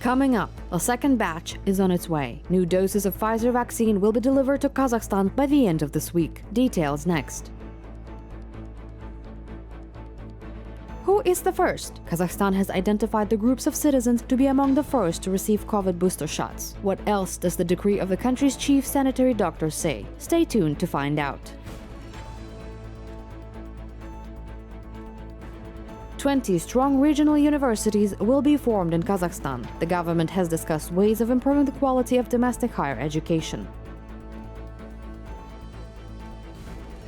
Coming up, a second batch is on its way. New doses of Pfizer vaccine will be delivered to Kazakhstan by the end of this week. Details next. Who is the first? Kazakhstan has identified the groups of citizens to be among the first to receive COVID booster shots. What else does the decree of the country's chief sanitary doctor say? Stay tuned to find out. 20 strong regional universities will be formed in Kazakhstan. The government has discussed ways of improving the quality of domestic higher education.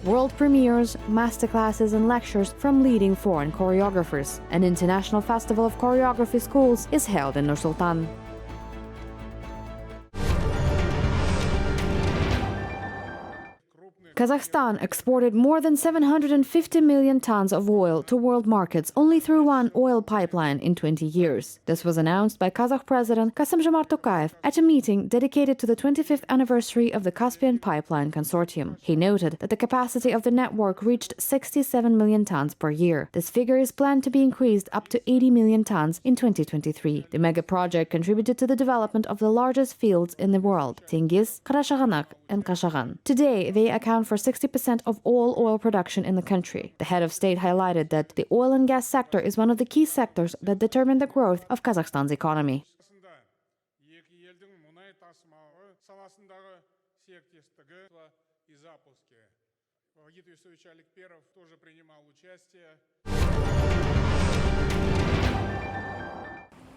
World premieres, masterclasses and lectures from leading foreign choreographers. An international festival of choreography schools is held in Nur-Sultan. Kazakhstan exported more than 750 million tons of oil to world markets only through one oil pipeline in 20 years. This was announced by Kazakh President Kassym-Jomart Tokayev at a meeting dedicated to the 25th anniversary of the Caspian Pipeline Consortium. He noted that the capacity of the network reached 67 million tons per year. This figure is planned to be increased up to 80 million tons in 2023. The mega project contributed to the development of the largest fields in the world, Tengiz, Karachaganak, and Kashagan. Today, they account for 60% of all oil production in the country. The head of state highlighted that the oil and gas sector is one of the key sectors that determine the growth of Kazakhstan's economy.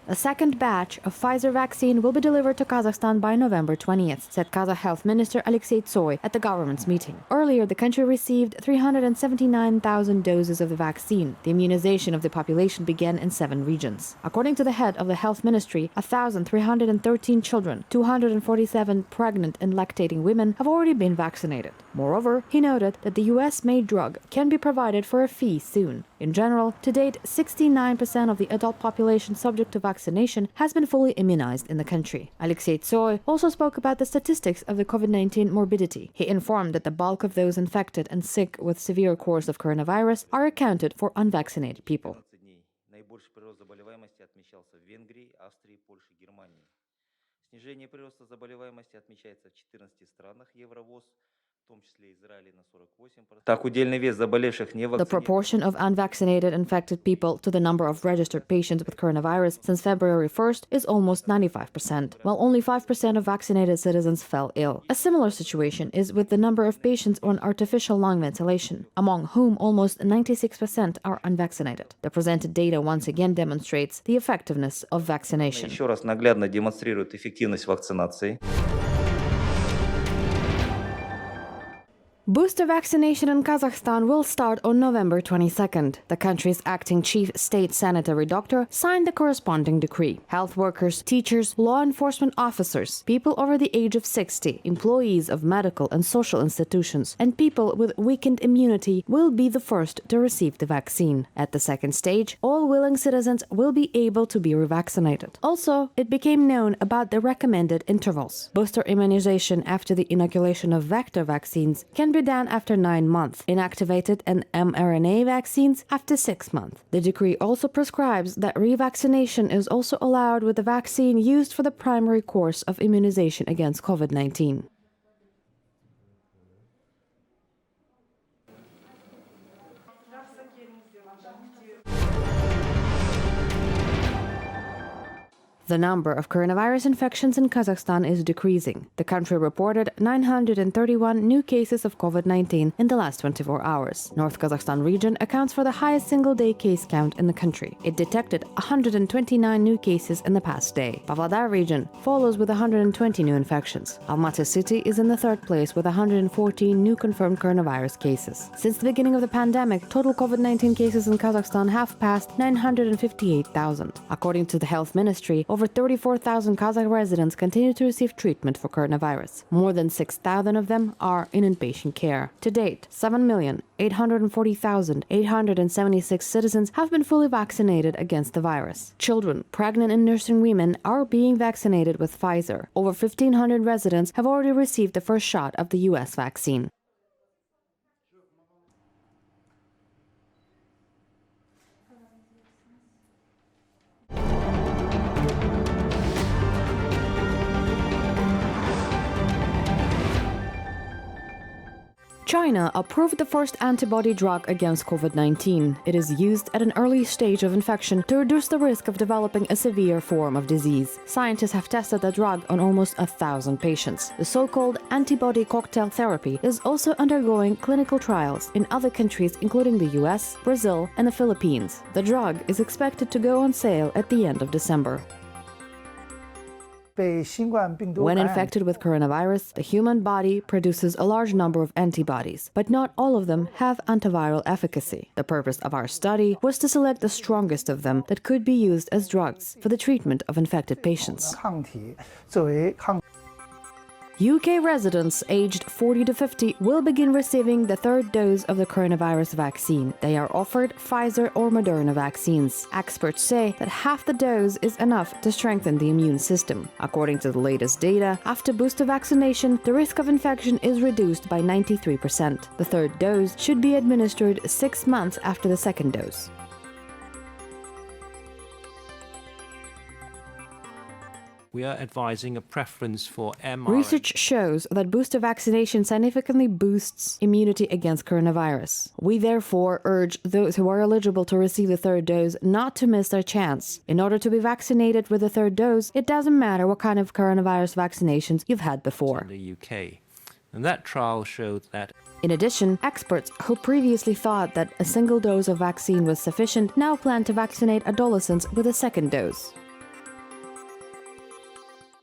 A second batch of Pfizer vaccine will be delivered to Kazakhstan by November 20th, said Kazakh Health Minister Alexei Tsoy at the government's meeting. Earlier, the country received 379,000 doses of the vaccine. The immunization of the population began in 7 regions. According to the head of the health ministry, 1,313 children, 247 pregnant and lactating women have already been vaccinated. Moreover, he noted that the US-made drug can be provided for a fee soon. In general, to date, 69% of the adult population subject to vaccination has been fully immunized in the country. Alexei Tsoy also spoke about the statistics of the COVID-19 morbidity. He informed that the bulk of those infected and sick with severe course of coronavirus are accounted for unvaccinated people. Снижение прироста заболеваемости отмечается в 14 странах Евровоз. The proportion of unvaccinated infected people to the number of registered patients with coronavirus since February 1st is almost 95%, while only 5% of vaccinated citizens fell ill. A similar situation is with the number of patients on artificial lung ventilation, among whom almost 96% are unvaccinated. The presented data once again demonstrates the effectiveness of vaccination. Еще раз наглядно демонстрирует эффективность вакцинации. Booster vaccination in Kazakhstan will start on November 22nd. The country's acting chief state sanitary doctor signed the corresponding decree. Health workers, teachers, law enforcement officers, people over the age of 60, employees of medical and social institutions, and people with weakened immunity will be the first to receive the vaccine. At the second stage, all willing citizens will be able to be revaccinated. Also, it became known about the recommended intervals. Booster immunization after the inoculation of vector vaccines can be done after 9 months, inactivated and mRNA vaccines after 6 months. The decree also prescribes that revaccination is also allowed with the vaccine used for the primary course of immunization against COVID-19. The number of coronavirus infections in Kazakhstan is decreasing. The country reported 931 new cases of COVID-19 in the last 24 hours. North Kazakhstan region accounts for the highest single-day case count in the country. It detected 129 new cases in the past day. Pavlodar region follows with 120 new infections. Almaty city is in the third place with 114 new confirmed coronavirus cases. Since the beginning of the pandemic, total COVID-19 cases in Kazakhstan have passed 958,000. According to the health ministry, over 34,000 Kazakh residents continue to receive treatment for coronavirus. More than 6,000 of them are in inpatient care. To date, 7,840,876 citizens have been fully vaccinated against the virus. Children, pregnant and nursing women are being vaccinated with Pfizer. Over 1,500 residents have already received the first shot of the US vaccine. China approved the first antibody drug against COVID-19. It is used at an early stage of infection to reduce the risk of developing a severe form of disease. Scientists have tested the drug on almost 1,000 patients. The so-called antibody cocktail therapy is also undergoing clinical trials in other countries including the US, Brazil, and the Philippines. The drug is expected to go on sale at the end of December. When infected with coronavirus, the human body produces a large number of antibodies, but not all of them have antiviral efficacy. The purpose of our study was to select the strongest of them that could be used as drugs for the treatment of infected patients. UK residents aged 40 to 50 will begin receiving the third dose of the coronavirus vaccine. They are offered Pfizer or Moderna vaccines. Experts say that half the dose is enough to strengthen the immune system. According to the latest data, after booster vaccination, the risk of infection is reduced by 93%. The third dose should be administered 6 months after the second dose. We are advising a preference for mRNA. Research shows that booster vaccination significantly boosts immunity against coronavirus. We therefore urge those who are eligible to receive the third dose not to miss their chance. In order to be vaccinated with the third dose, it doesn't matter what kind of coronavirus vaccinations you've had before. In the UK. And that trial showed that. In addition, experts who previously thought that a single dose of vaccine was sufficient now plan to vaccinate adolescents with a second dose.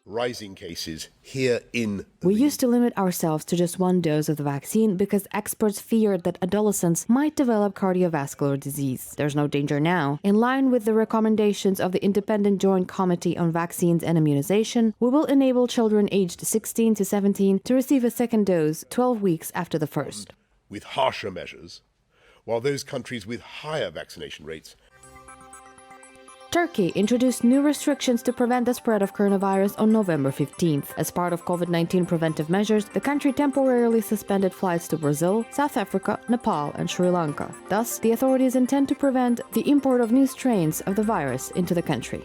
Rising cases here in We used to limit ourselves to just one dose of the vaccine because experts feared that adolescents might develop cardiovascular disease. There's no danger now. In line with the recommendations of the Independent Joint Committee on Vaccines and Immunization, we will enable children aged 16 to 17 to receive a second dose 12 weeks after the first. with harsher measures, while those countries with higher vaccination rates. Turkey introduced new restrictions to prevent the spread of coronavirus on November 15th. As part of COVID-19 preventive measures, the country temporarily suspended flights to Brazil, South Africa, Nepal, and Sri Lanka. Thus, the authorities intend to prevent the import of new strains of the virus into the country.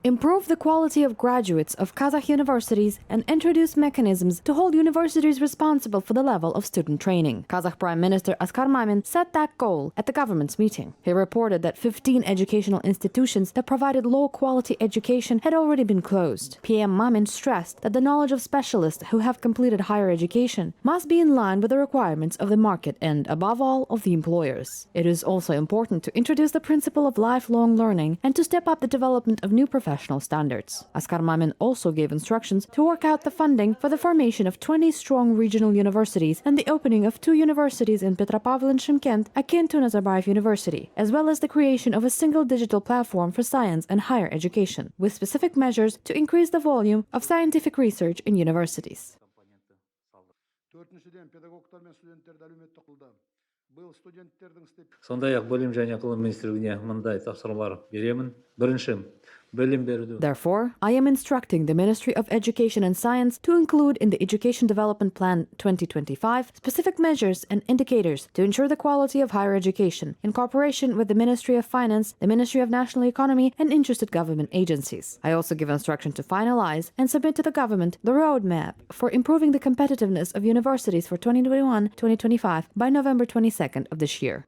Improve the quality of graduates of Kazakh universities and introduce mechanisms to hold universities responsible for the level of student training. Kazakh Prime Minister Askar Mamin set that goal at the government's meeting. He reported that 15 educational institutions that provided low-quality education had already been closed. PM Mamin stressed that the knowledge of specialists who have completed higher education must be in line with the requirements of the market and, above all, of the employers. It is also important to introduce the principle of lifelong learning and to step up the development of new professional standards. Askar Mamin also gave instructions to work out the funding for the formation of 20 strong regional universities and the opening of 2 universities in Petropavl and Shymkent akin to Nazarbayev University, as well as the creation of a single digital platform for science and higher education, with specific measures to increase the volume of scientific research in universities. Сондай-ақ білім және ғылым министрлігіне мындай тапсырмалар беремін. Бірінші, білім беруді. Therefore, I am instructing the Ministry of Education and Science to include in the Education Development Plan 2025 specific measures and indicators to ensure the quality of higher education in cooperation with the Ministry of Finance, the Ministry of National Economy, and interested government agencies. I also give instruction to finalize and submit to the government the roadmap for improving the competitiveness of universities for 2021-2025 by November 22nd of this year.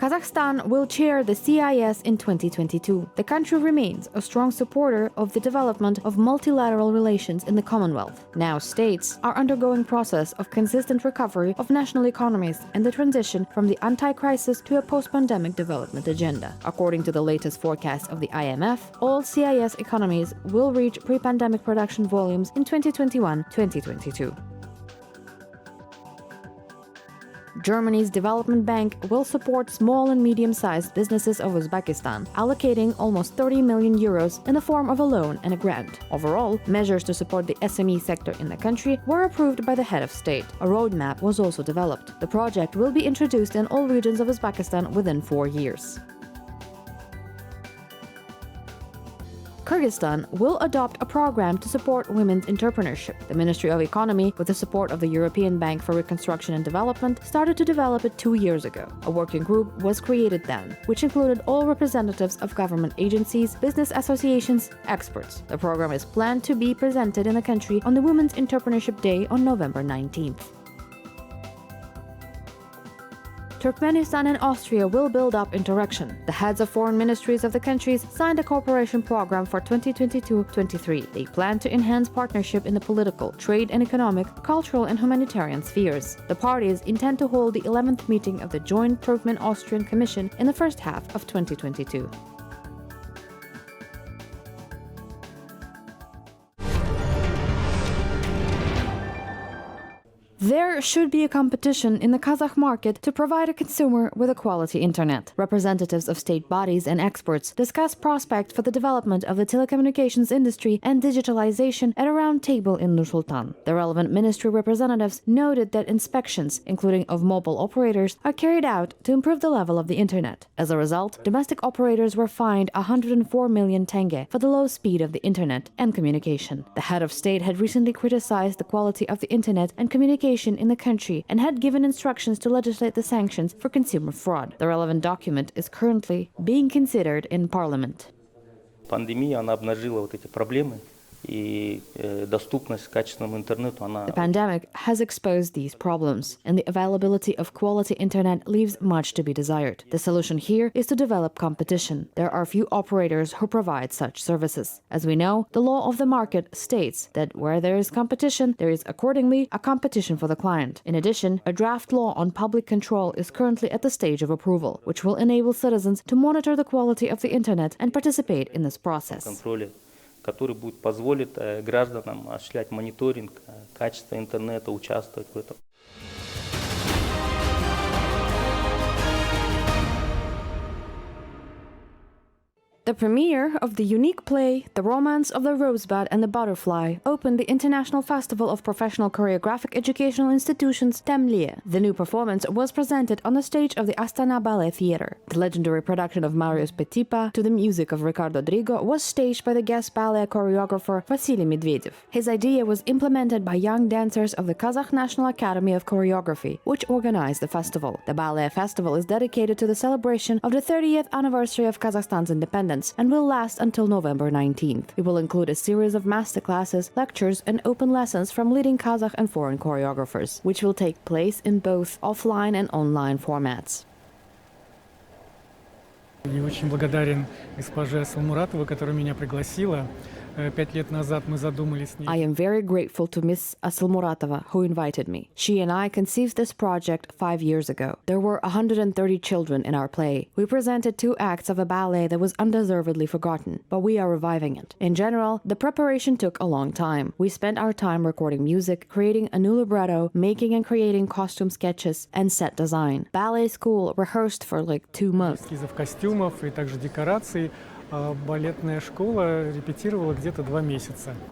Kazakhstan will chair the CIS in 2022. The country remains a strong supporter of the development of multilateral relations in the Commonwealth. Now states are undergoing process of consistent recovery of national economies and the transition from the anti-crisis to a post-pandemic development agenda. According to the latest forecast of the IMF, all CIS economies will reach pre-pandemic production volumes in 2021-2022. Germany's development bank will support small and medium-sized businesses of Uzbekistan, allocating almost 30 million euros in the form of a loan and a grant. Overall, measures to support the SME sector in the country were approved by the head of state. A roadmap was also developed. The project will be introduced in all regions of Uzbekistan within 4 years. Kyrgyzstan will adopt a program to support women's entrepreneurship. The Ministry of Economy, with the support of the European Bank for Reconstruction and Development, started to develop it 2 years ago. A working group was created then, which included all representatives of government agencies, business associations, experts. The program is planned to be presented in the country on the Women's Entrepreneurship Day on November 19th. Turkmenistan and Austria will build up interaction. The heads of foreign ministries of the countries signed a cooperation program for 2022-23. They plan to enhance partnership in the political, trade and economic, cultural and humanitarian spheres. The parties intend to hold the 11th meeting of the Joint Turkmen-Austrian Commission in the first half of 2022. There should be a competition in the Kazakh market to provide a consumer with a quality internet. Representatives of state bodies and experts discuss prospects for the development of the telecommunications industry and digitalization at a round table in Nur-Sultan. The relevant ministry representatives noted that inspections, including of mobile operators, are carried out to improve the level of the internet. As a result, domestic operators were fined 104 million tenge for the low speed of the internet and communication. The head of state had recently criticized the quality of the internet and communication in the country and had given instructions to legislate the sanctions for consumer fraud. The relevant document is currently being considered in Parliament. Пандемия, она обнажила вот эти проблемы, и доступность к качественному интернету, она... The pandemic has exposed these problems, and the availability of quality internet leaves much to be desired. The solution here is to develop competition. There are few operators who provide such services. As we know, the law of the market states that where there is competition, there is accordingly a competition for the client. In addition, a draft law on public control is currently at the stage of approval, which will enable citizens to monitor the quality of the internet and participate in this process. Который будет позволить гражданам осуществлять мониторинг качества интернета, участвовать в этом. The premiere of the unique play, The Romance of the Rosebud and the Butterfly, opened the International Festival of Professional Choreographic Educational Institutions, Temps Lie. The new performance was presented on the stage of the Astana Ballet Theatre. The legendary production of Marius Petipa, to the music of Ricardo Drigo, was staged by the guest ballet choreographer Vasily Medvedev. His idea was implemented by young dancers of the Kazakh National Academy of Choreography, which organized the festival. The ballet festival is dedicated to the celebration of the 30th anniversary of Kazakhstan's independence and will last until November 19th. It will include a series of masterclasses, lectures, and open lessons from leading Kazakh and foreign choreographers, which will take place in both offline and online formats. Я очень благодарен госпоже Салмуратовой, которая меня пригласила. 5 лет назад мы задумались с ней. I am very grateful to Miss Asalmuratova, who invited me. She and I conceived this project 5 years ago. There were 130 children in our play. We presented 2 acts of a ballet that was undeservedly forgotten, but we are reviving it. In general, the preparation took a long time. We spent our time recording music, creating a new libretto, making and creating costume sketches, and set design. Ballet school rehearsed for like 2 months. Эскизов костюмов и также декораций. Балетная школа репетировала где-то 2 месяца.